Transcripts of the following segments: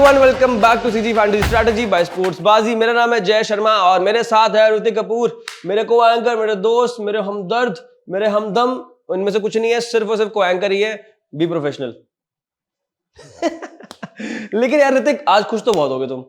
Everyone, welcome back to CG fantasy strategy by sports Baazi. मेरा नाम है जय शर्मा और मेरे साथ है ऋतिक कपूर, मेरे को एंकर, मेरे दोस्त, मेरे हमदर्द, मेरे हमदम। उनमें से कुछ नहीं है, सिर्फ और सिर्फ को एंकर ही है। Be professional. लेकिन यार ऋतिक, आज खुश तो बहुत हो गए तुम।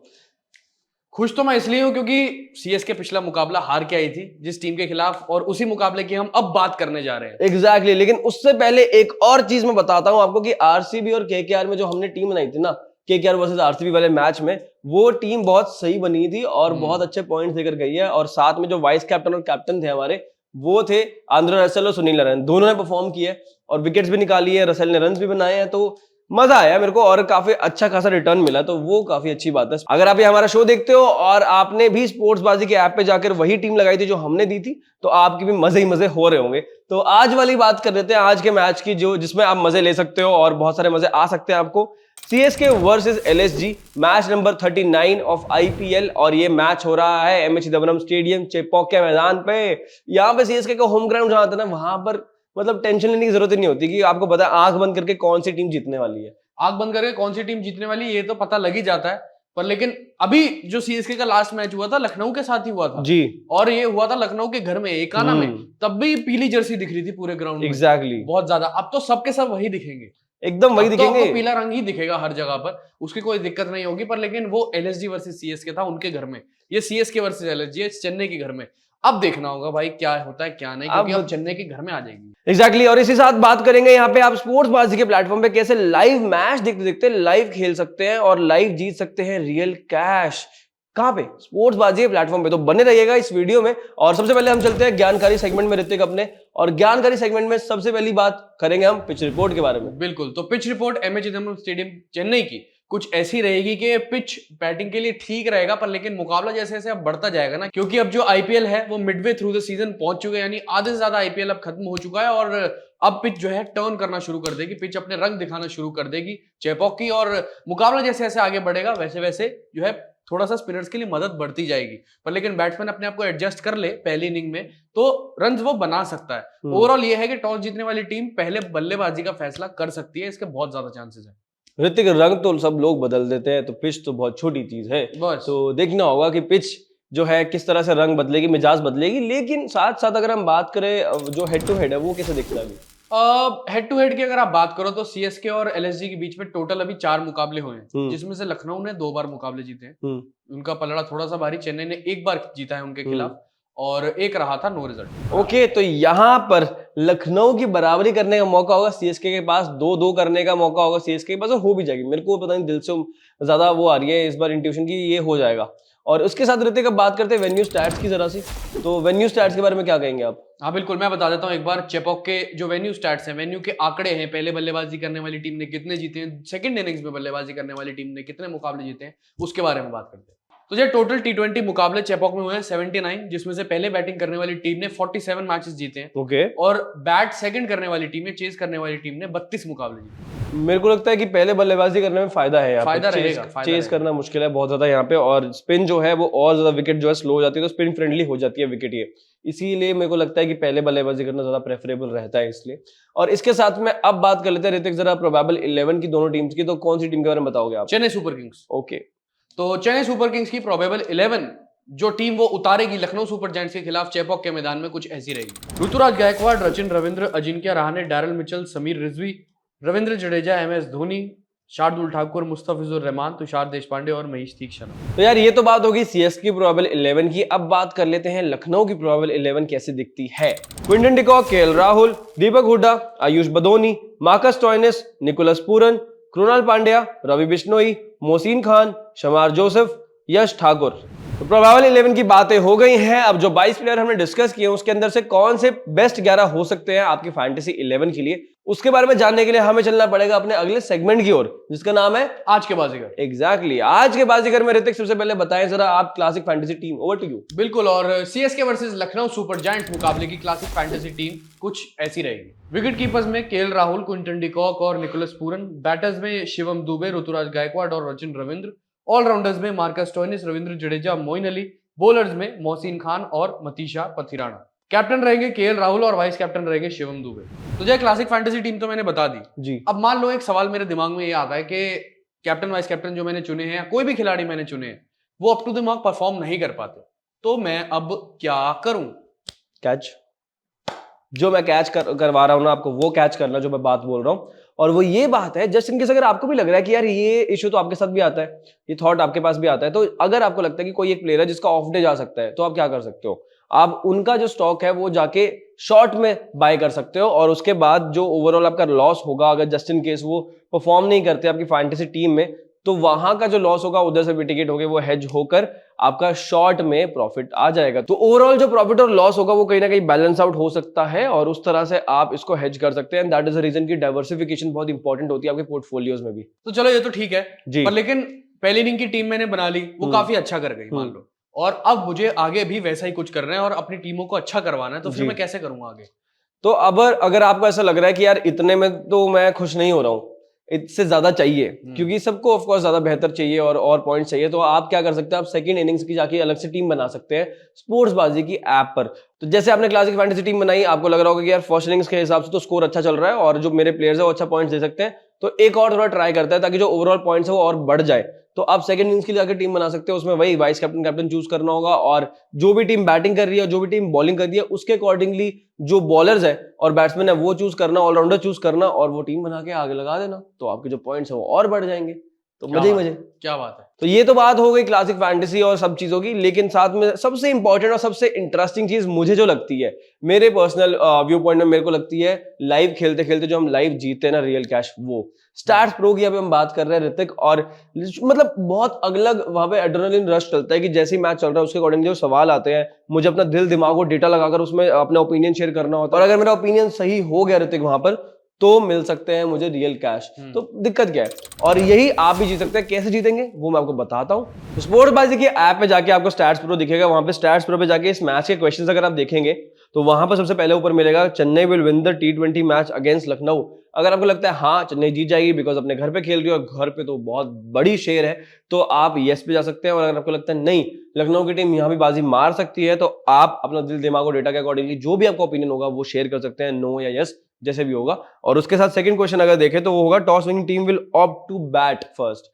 खुश तो मैं इसलिए हूं क्योंकि सीएसके पिछला मुकाबला हार के आई थी जिस टीम के खिलाफ, और उसी मुकाबले की हम अब बात करने जा रहे हैं। एग्जैक्टली लेकिन उससे पहले एक और चीज मैं बताता हूं आपको कि आरसीबी और केकेआर में जो हमने टीम बनाई थी ना, केकेआर वर्सेस आरसीबी वाले मैच में, वो टीम बहुत सही बनी थी और बहुत अच्छे पॉइंट्स लेकर गई है। और साथ में जो वाइस कैप्टन और कैप्टन थे हमारे, वो थे आंद्रे रसेल और सुनील नारायण। दोनों ने परफॉर्म किया और विकेट्स भी निकाली है, रसेल ने रन्स भी बनाए हैं। तो मजा आया मेरे को और काफी अच्छा खासा रिटर्न मिला, तो वो काफी अच्छी बात है। अगर आप ये हमारा शो देखते हो और आपने भी स्पोर्ट्स बाजी के ऐप पे जाकर वही टीम लगाई थी जो हमने दी थी, तो आपकी भी मजे ही मजे हो रहे होंगे। तो आज वाली बात कर लेते हैं आज के मैच की, जो जिसमें आप मजे ले सकते हो और बहुत सारे मजे आ सकते हैं आपको। CSK versus LSG, match number 39 of IPL. और ये मैच हो रहा है एमए चिदंबरम स्टेडियम, चेपॉक के मैदान पे। यहाँ पे सीएसके का होम ग्राउंड जहां था ना, वहां पर मतलब टेंशन लेने की जरूरत ही नहीं होती कि आपको पता है आंख बंद करके कौन सी टीम जीतने वाली है। आंख बंद करके कौन सी टीम जीतने वाली ये तो पता लग ही जाता है, पर लेकिन अभी जो सीएसके का लास्ट मैच हुआ था लखनऊ के साथ ही हुआ था जी, और ये हुआ था लखनऊ के घर में, एकाना में। तब भी पीली जर्सी दिख रही थी पूरे ग्राउंड में। एग्जैक्टली बहुत ज्यादा। अब तो सबके सब वही दिखेंगे, एकदम वही अब तो दिखेंगे। आपको पीला रंग ही दिखेगा हर जगह पर, उसकी कोई दिक्कत नहीं होगी। पर लेकिन वो एलएसजी वर्सेस सीएसके था उनके घर में, ये सीएसके वर्सेस एलएसजी है चेन्नई के घर में। अब देखना होगा भाई क्या होता है क्या नहीं, क्योंकि अब चेन्नई के घर में आ जाएगी। एग्जैक्टली और इसी साथ बात करेंगे यहाँ पे आप स्पोर्ट्स बाजी के प्लेटफॉर्म पे कैसे लाइव मैच देखते देखते लाइव खेल सकते हैं और लाइव जीत सकते हैं रियल कैश। कहाँ पे? स्पोर्ट्स बाजी के प्लेटफॉर्म पे। तो बने रहिएगा इस वीडियो में। और सबसे पहले हम चलते हैं ज्ञानकारी सेगमेंट में ऋतिक अपने, और ज्ञानकारी सेगमेंट में सबसे पहली बात करेंगे हम पिच रिपोर्ट के बारे में। बिल्कुल, तो pitch report MA Chidambaram stadium Chennai की कुछ ऐसी रहेगी कि पिच बैटिंग के लिए ठीक रहेगा, पर लेकिन मुकाबला जैसे जैसे अब बढ़ता जाएगा ना, क्योंकि अब जो आईपीएल है वो मिडवे थ्रू द सीजन पहुंच चुके हैं, यानी आधे से ज्यादा आईपीएल अब खत्म हो चुका है और अब पिच जो है टर्न करना शुरू कर देगी, पिच अपने रंग दिखाना शुरू कर देगी चेपॉक की। और मुकाबला जैसे जैसे आगे बढ़ेगा वैसे वैसे जो है थोड़ा सा स्पिनर्स के लिए मदद बढ़ती जाएगी, पर लेकिन बैट्समैन अपने आप को एडजस्ट कर ले पहली इनिंग में तो रन्स वो बना सकता है। ओवरऑल ये है कि टॉस जीतने वाली टीम पहले बल्लेबाजी का फैसला कर सकती है, इसके बहुत ज्यादा चांसेस है। ऋतिक, रंग तो सब लोग बदल देते हैं, तो पिच तो बहुत छोटी चीज है। बस तो देखना होगा कि पिच जो है किस तरह से रंग बदलेगी, मिजाज बदलेगी। लेकिन साथ साथ अगर हम बात करें जो हेड टू हेड है, वो कैसे दिखता है अभी? हेड टू हेड की अगर आप बात करो तो सीएसके और एलएसजी के बीच में टोटल अभी 4 मुकाबले हुए हैं, जिसमें से लखनऊ ने 2 बार मुकाबले जीते हैं। उनका पलड़ा थोड़ा सा भारी, चेन्नई ने 1 बार जीता है उनके खिलाफ और एक रहा था नो रिजल्ट। ओके, तो यहाँ पर लखनऊ की बराबरी करने का मौका होगा सीएसके के पास, 2-2 करने का मौका होगा सीएसके के पास, और हो भी जाएगी। मेरे को पता नहीं, दिल से ज्यादा वो आ रही है इस बार इंट्यूशन की, ये हो जाएगा। और उसके साथ ऋतिक अब बात करते हैं वेन्यू स्टैट्स की जरा सी। तो वेन्यू स्टैट्स के बारे में क्या कहेंगे आप? हाँ बिल्कुल, मैं बता देता हूँ एक बार। चेपॉक के जो वेन्यू स्टैट्स हैं, वेन्यू के आंकड़े हैं, पहले बल्लेबाजी करने वाली टीम ने कितने जीते हैं, सेकंड इनिंग्स में बल्लेबाजी करने वाली टीम ने कितने मुकाबले जीते हैं, उसके बारे में बात करते हैं। तो जो टोटल टी20 मुकाबले चेपॉक में हुए हैं 79, जिसमें से पहले बैटिंग करने वाली टीम ने 47 मैचेस जीते हैं। ओके। और बैट सेकंड करने वाली टीम ने, चेज करने वाली टीम ने 32 मुकाबले जीते। मेरे को लगता है कि पहले बल्लेबाजी करने में फायदा है, फायदा रहेगा, चेज करना मुश्किल है बहुत ज्यादा यहाँ पे, और स्पिन जो है वो और ज्यादा विकेट जो है स्लो हो जाती है, तो स्पिन फ्रेंडली हो जाती है विकेट ये। इसीलिए मेरे को लगता है कि पहले बल्लेबाजी करना ज्यादा प्रेफरेबल रहता है इसलिए। और इसके साथ में अब बात कर लेते हैं ऋतिक जरा प्रोबेबल 11 की दोनों टीम्स की। तो कौन सी टीम के बारे में बताओगे आप? Chennai super Kings. ओके, तो चेन्नई सुपर किंग्स की प्रोबेबल 11 जो टीम वो उतारेगी लखनऊ सुपर जायंट्स के खिलाफ चेपॉक के मैदान में कुछ ऐसी रहेगी। ऋतुराज गायकवाड़, रचिन रविंद्र, अजिंक्य रहाणे, डैरल मिचेल, समीर रिजवी, रविंद्र जडेजा, एमएस धोनी, शार्दुल ठाकुर, मुस्तफिजुर रहमान, तुषार देशपांडे और महेश तीक्षणा। तो यार ये तो बात होगी सीएसके की प्रोबेबल 11 की। अब बात कर लेते हैं लखनऊ की प्रोबेबल 11 कैसे दिखती है। Quinton de Kock, KL Rahul, Deepak Hooda, Ayush Badoni, Marcus Stoinis, Nicholas Pooran, Krunal Pandya, Ravi Bishnoi, Mohsin Khan, Shamar Joseph, Yash Thakur. तो प्रोबेबल 11 की बातें हो गई हैं। अब जो 22 प्लेयर हमने डिस्कस किए उसके अंदर से कौन से बेस्ट 11 हो सकते हैं आपकी फैंटेसी 11 के लिए, उसके बारे में जानने के लिए हमें चलना पड़ेगा अपने अगले सेगमेंट की ओर, जिसका नाम है आज के बाजीगर। एग्जैक्टली आज के बाजीगर में ऋतिक सबसे पहले बताएं जरा आप classic fantasy team. Over to you. बिल्कुल, और CSK versus Lucknow super giants मुकाबले की क्लासिक फैंटेसी टीम कुछ ऐसी रहेगी। विकेट कीपर्स में केएल राहुल, क्विंटन डिकॉक और निकोलस पूरन, बैटर्स में शिवम दुबे, ऋतुराज गायकवाड़ और रचिन रविंद्र, ऑलराउंडर्स में Marcus Stoinis, Ravindra Jadeja, Moeen Ali, bowlers में मोहसिन खान और मतीशा पथिराना। कैप्टन रहेंगे केएल राहुल और वाइस कैप्टन रहेंगे शिवम दुबे। तो जो क्लासिक फैंटेसी टीम तो मैंने बता दी जी। अब मान लो एक सवाल मेरे दिमाग में ये आता है कि कैप्टन वाइस कैप्टन जो मैंने चुने हैं या कोई भी खिलाड़ी मैंने चुने हैं वो up to the mark perform नहीं कर पाते, तो मैं अब क्या करूं? कैच, जो मैं कैच करवा रहा हूं ना आपको, वो कैच करना जो मैं बात बोल रहा हूं। और वो ये बात है, जस्ट इनकेस अगर आपको भी लग रहा है कि यार ये इशू तो आपके साथ भी आता है, ये थॉट आपके पास भी आता है, तो अगर आपको लगता है कि कोई एक प्लेयर है जिसका ऑफ डे जा सकता है, तो आप क्या कर सकते हो, आप उनका जो स्टॉक है वो जाके शॉर्ट में बाय कर सकते हो, और उसके बाद जो ओवरऑल आपका लॉस होगा, अगर जस्ट इन केस वो परफॉर्म नहीं करते आपकी फैंटेसी टीम में, तो वहां का जो लॉस होगा उधर से मिटिगेट होकर वो हेज होकर आपका शॉर्ट में प्रॉफिट आ जाएगा। तो ओवरऑल जो प्रॉफिट और लॉस होगा वो कहीं ना कहीं बैलेंस आउट हो सकता है, और उस तरह से आप इसको हेज कर सकते हैं। दैट इज द रीजन की डाइवर्सिफिकेशन बहुत इंपॉर्टेंट होती है आपके पोर्टफोलियोज में भी। तो चलो ये तो ठीक है जी। पर लेकिन पहली इनिंग की टीम मैंने बना ली, वो काफी अच्छा कर गई मान लो, और अब मुझे आगे भी वैसा ही कुछ करना है और अपनी टीमों को अच्छा करवाना है, तो फिर मैं कैसे करूंगा आगे? तो अब अगर आपको ऐसा लग रहा है कि यार इतने में तो मैं खुश नहीं हो रहा हूँ, इससे ज्यादा चाहिए, क्योंकि सबको ऑफ कोर्स ज्यादा बेहतर चाहिए और पॉइंट्स चाहिए, तो आप क्या कर सकते हैं, आप सेकंड इनिंग्स की जाके अलग से टीम बना सकते हैं स्पोर्ट्स बाजी की ऐप पर। तो जैसे आपने क्लासिक फैंटेसी टीम बनाई, आपको लग रहा होगा कि यार फर्स्ट इनिंग्स के हिसाब से तो स्कोर अच्छा चल रहा है और जो मेरे प्लेयर्स है वो अच्छा पॉइंट्स दे सकते हैं, तो एक और थोड़ा ट्राई करता है ताकि जो ओवरऑल पॉइंट्स है वो और बढ़ जाए। तो आप सेकंड इनिंग्स के लिए जाकर टीम बना सकते हो, उसमें वही वाइस कैप्टन कैप्टन चूज करना होगा, और जो भी टीम बैटिंग कर रही है, जो भी टीम बॉलिंग कर रही है, उसके अकॉर्डिंगली जो बॉलर्स है और बैट्समैन है वो चूज करना, ऑलराउंडर चूज करना, और वो टीम बना के आगे लगा देना, तो आपके जो पॉइंट्स है वो और बढ़ जाएंगे। तो मजे ही मजे। क्या बात है। तो ये तो बात हो गई क्लासिक फैंटेसी और सब चीजों की, लेकिन साथ में सबसे इंपॉर्टेंट और सबसे इंटरेस्टिंग चीज मुझे जो लगती है, मेरे पर्सनल व्यू पॉइंट में मेरे को लगती है, लाइव खेलते खेलते जो हम लाइव जीते हैं ना रियल कैश, वो स्टार्स प्रो की अभी हम बात कर रहे हैं ऋतिक, और मतलब बहुत अलग वहां पे एड्रेनलिन रश चलता है कि जैसे ही मैच चल रहा है उसके अकॉर्डिंग जो सवाल आते हैं, मुझे अपना दिल दिमाग और डेटा लगाकर उसमें अपना ओपिनियन शेयर करना होता है, और अगर मेरा ओपिनियन सही हो गया ऋतिक वहां पर, तो मिल सकते हैं मुझे रियल कैश। तो दिक्कत क्या है, और यही आप भी जीत सकते हैं। कैसे जीतेंगे वो मैं आपको बताता हूं। तो स्पोर्ट्स बाजी की ऐप पे जाके आपको स्टैट्स प्रो दिखेगा, वहां पे स्टैट्स प्रो पे जाके इस मैच के क्वेश्चंस अगर आप देखेंगे तो वहां पर सबसे पहले ऊपर मिलेगा Chennai will win the T20 match against Lucknow. अगर आपको लगता है हाँ चेन्नई जीत जाएगी बिकॉज अपने घर पे खेल रही है और घर पे तो बहुत बड़ी शेर है, तो आप यस पे जा सकते हैं। और अगर आपको लगता है नहीं लखनऊ की टीम यहाँ भी बाजी मार सकती है, तो आप अपना दिल दिमाग और डेटा के अकॉर्डिंगली जो भी आपका ओपिनियन होगा वो शेयर कर सकते हैं, नो या यस जैसे भी होगा। और उसके साथ सेकंड क्वेश्चन अगर देखें तो वो होगा toss winning team will opt to bat first.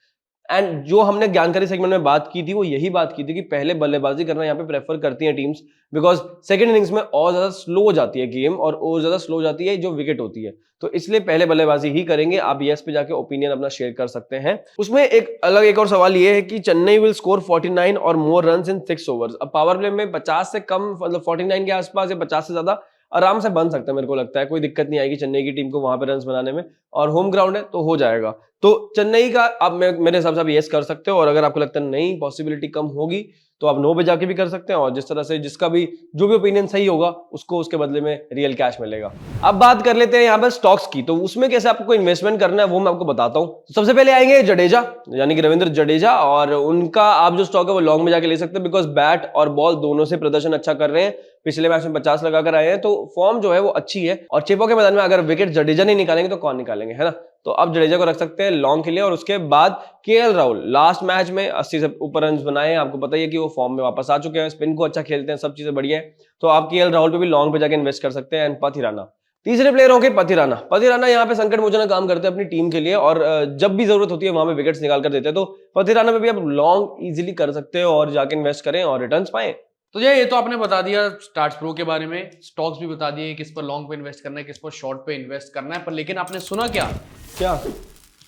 And जो हमने ज्ञानकारी सेगमेंट में बात की थी वो यही बात की थी कि पहले बल्लेबाजी करना यहाँ पे प्रेफर करती हैं टीम्स, बिकॉज सेकंड इनिंग्स में और ज्यादा स्लो हो जाती है गेम, और ज्यादा स्लो हो जाती है जो विकेट होती है, तो इसलिए पहले बल्लेबाजी ही करेंगे। आप यस पे जाके ओपिनियन अपना शेयर कर सकते हैं। उसमें एक और सवाल ये है कि चेन्नई विल स्कोर 49 और मोर रन्स इन 6 ओवर्स। अब पावर प्ले में 50 से कम, मतलब 49 के आसपास या 50 से ज्यादा आराम से बन सकता है, मेरे को लगता है कोई दिक्कत नहीं आएगी चेन्नई की टीम को वहां पे रन्स बनाने में, और होम ग्राउंड है तो हो जाएगा। तो चेन्नई का आप मेरे हिसाब से आप यस कर सकते हो, और अगर आपको लगता है नहीं पॉसिबिलिटी कम होगी तो आप नो पे जाके भी कर सकते हैं, और जिस तरह से जिसका भी जो भी ओपिनियन सही होगा उसको उसके बदले में रियल कैश मिलेगा। अब बात कर लेते हैं यहाँ पर स्टॉक्स की, तो उसमें कैसे आपको इन्वेस्टमेंट करना है वो मैं आपको बताता हूँ। सबसे पहले आएंगे जडेजा, यानी कि रविंद्र जडेजा, और उनका आप जो स्टॉक है वो लॉन्ग में जाके ले सकते हैं, बिकॉज बैट और बॉल दोनों से प्रदर्शन अच्छा कर रहे हैं। पिछले मैच में 50 लगाकर आए हैं, तो फॉर्म जो है वो अच्छी है, और चेपो के मैदान में अगर विकेट जडेजा नहीं निकालेंगे तो कौन निकालेंगे, है ना। तो अब जडेजा को रख सकते हैं लॉन्ग के लिए। और उसके बाद केएल राहुल, लास्ट मैच में 80 से ऊपर रन बनाए हैं, आपको पता ही है कि वो फॉर्म में वापस आ चुके हैं, स्पिन को अच्छा खेलते हैं, सब चीजें बढ़िया है, तो आप केएल राहुल पे भी लॉन्ग पे जाके इन्वेस्ट कर सकते हैं। एंड पथिराना तीसरे प्लेयर होंगे, पथिराना यहाँ पे संकट मोचन काम करते हैं अपनी टीम के लिए, और जब भी जरूरत होती है वहां पे विकेट्स निकाल कर देते हैं, तो पथिराना पे भी आप लॉन्ग इजीली कर सकते हो और जाके इन्वेस्ट करें और रिटर्न्स पाएं। तो ये तो आपने बता दिया स्टार्स प्रो के बारे में, स्टॉक्स भी बता दिए किस पर लॉन्ग पे इन्वेस्ट करना है, किस पर शॉर्ट पे इन्वेस्ट करना है, पर लेकिन आपने सुना क्या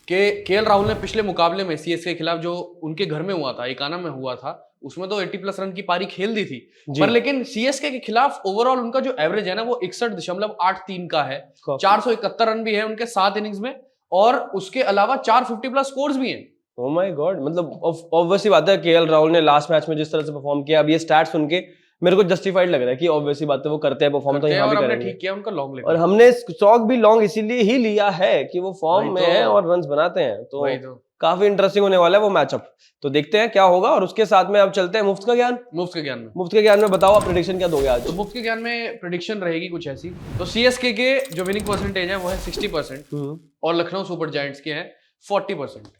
कि केएल राहुल ने पिछले मुकाबले में सीएसके के खिलाफ जो उनके घर में हुआ था, एकाना में हुआ था, उसमें तो 80+ रन की पारी खेल दी थी, पर लेकिन सीएसके के खिलाफ ओवरऑल उनका जो एवरेज है ना वो 61.83 का है, 471 रन भी है उनके 7 इनिंग्स में, और उसके अलावा 450+ स्कोर्स भी हैं। ओह माय गॉड, मतलब ऑब्वियसली बात है केएल राहुल ने लास्ट मैच में जिस तरह से परफॉर्म किया, अब ये स्टैट्स सुन के मेरे को जस्टिफाइड लग रहा है कि ऑब्वियसली बात है वो करते हैं परफॉर्म, तो यहाँ भी करेंगे। ठीक किया उनका लॉन्ग लेकर, और हमने स्टॉक भी लॉन्ग इसीलिए ही लिया है कि वो फॉर्म में है और रन्स बनाते हैं, तो काफी इंटरेस्टिंग होने वाला है वो मैचअप। तो देखते हैं क्या होगा। और उसके साथ में अब चलते हैं मुफ्त के ज्ञान में बताओ आप प्रेडिक्शन क्या दोगे आज। तो मुफ्त के ज्ञान में प्रेडिक्शन रहेगी कुछ ऐसी, तो सीएसके के जो विनिंग परसेंटेज है वो है 60% और लखनऊ सुपर जायंट्स के हैं 40%।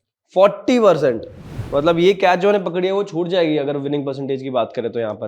मतलब ये कैच जो ने पकड़ी है वो छूट जाएगी अगर विनिंग परसेंटेज की बात करें तो यहाँ पर।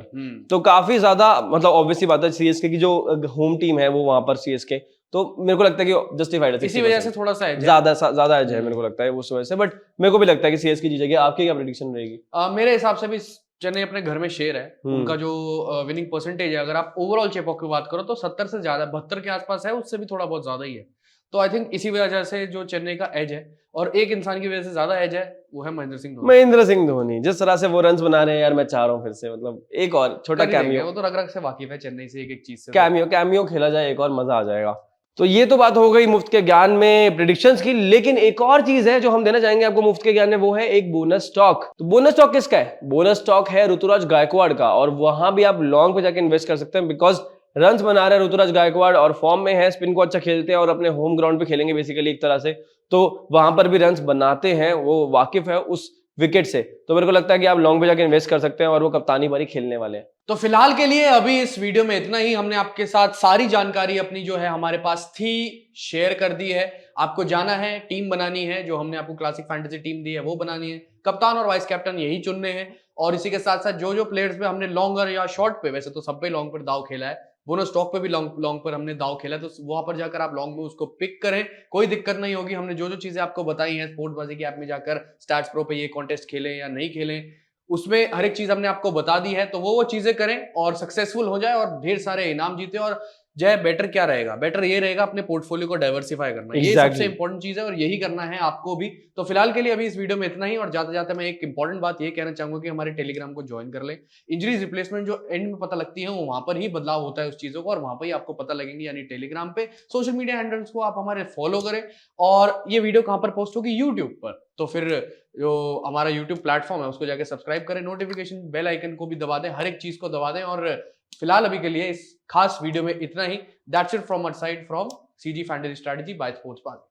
तो काफी ज्यादा, मतलब ऑब्वियसली बात है सीएसके की जो होम टीम है वो वहां पर सीएसके तो मेरे को लगता है कि जस्टिफाइड है। इसी वजह से थोड़ा सा edge है। ज्यादा एज है मेरे को लगता है उस वजह से, बट मेरे को भी लगता है कि सीएसके जीतेगी। आपकी क्या प्रेडिक्शन रहेगी? मेरे हिसाब से भी चेन्नई अपने घर में शेर है। उनका जो विनिंग परसेंटेज है, अगर आप ओवरऑल चेपॉक की बात करो तो 70 से ज्यादा 72 के आसपास है, उससे भी थोड़ा बहुत ज्यादा ही है। तो आई थिंक इसी वजह से जो चेन्नई का एज है, और एक इंसान की वजह से ज्यादा एज है, वो है महेंद्र सिंह धोनी। महेंद्र सिंह धोनी जिस तरह से वो रन्स बना रहे हैं यार, मैं चाह रहा हूँ फिर से, मतलब एक और छोटा कैमियो। वो तो रग रग से वाकिफ है चेन्नई से, एक एक चीज से। कैमियो खेला जाए, एक और मजा आ जाएगा। तो ये तो बात हो गई मुफ्त के ज्ञान में प्रेडिक्शंस की, लेकिन एक और चीज है जो हम देना चाहेंगे आपको मुफ्त के ज्ञान में, वो है एक बोनस स्टॉक। तो बोनस स्टॉक किसका है? बोनस स्टॉक है ऋतुराज गायकवाड़ का, और वहां भी आप लॉन्ग पे जाके इन्वेस्ट कर सकते हैं, बिकॉज रन्स बना रहे हैं ऋतुराज गायकवाड़ और फॉर्म में है, स्पिन को अच्छा खेलते हैं और अपने होम ग्राउंड पे खेलेंगे बेसिकली एक तरह से, तो वहां पर भी रन्स बनाते हैं, वो वाकिफ है उस विकेट से। तो मेरे को लगता है कि आप लॉन्ग पे जाके इन्वेस्ट कर सकते हैं, और वो कप्तानी बारी खेलने वाले हैं। तो फिलहाल के लिए अभी इस वीडियो में इतना ही। हमने आपके साथ सारी जानकारी अपनी जो है हमारे पास थी शेयर कर दी है। आपको जाना है, टीम बनानी है, जो हमने आपको क्लासिक फैंटेसी टीम दी है वो बनानी है, कप्तान और वाइस कैप्टन यही चुनने हैं, और इसी के साथ साथ जो प्लेयर्स पे हमने लॉन्गर या शॉर्ट पे, वैसे तो सब पे लॉन्ग पर दाव खेला है, बोनस स्टॉक पे भी लॉन्ग पर हमने दाव खेला है, तो वहां पर जाकर आप लॉन्ग में उसको पिक करें, कोई दिक्कत नहीं होगी। हमने जो चीजें आपको बताई हैं, स्पोर्ट्सबाजी की ऐप में जाकर स्टैट्स प्रो पे ये कॉन्टेस्ट खेलें या नहीं खेलें, उसमें हर एक चीज हमने आपको बता दी है, तो वो चीजें करें और सक्सेसफुल हो जाए और ढेर सारे इनाम जीते। और जय बेटर क्या रहेगा? बेटर ये रहेगा अपने पोर्टफोलियो को डाइवर्सिफाई करना, ये सबसे इंपॉर्टेंट चीज है और यही करना है आपको भी। तो फिलहाल के लिए अभी इस वीडियो में इतना ही, और जाते जाते मैं एक इंपॉर्टेंट बात ये कहना चाहूंगा कि हमारे टेलीग्राम को ज्वाइन कर लें। इंजरीज रिप्लेसमेंट जो एंड में पता लगती है, वो वहां पर ही बदलाव होता है उस चीजों को, और वहां पर ही आपको पता लगेंगे, यानी टेलीग्राम पे। सोशल मीडिया हैंडल्स को आप हमारे फॉलो करें। और ये वीडियो कहां पर पोस्ट होगी? यूट्यूब पर। तो फिर जो हमारा यूट्यूब प्लेटफॉर्म है उसको जाके सब्सक्राइब करें, नोटिफिकेशन बेल आइकन को भी दबा दें, हर एक चीज को दबा दें। और फिलहाल अभी के लिए इस खास वीडियो में इतना ही। That's it from our side, from CG fantasy strategy by sports park.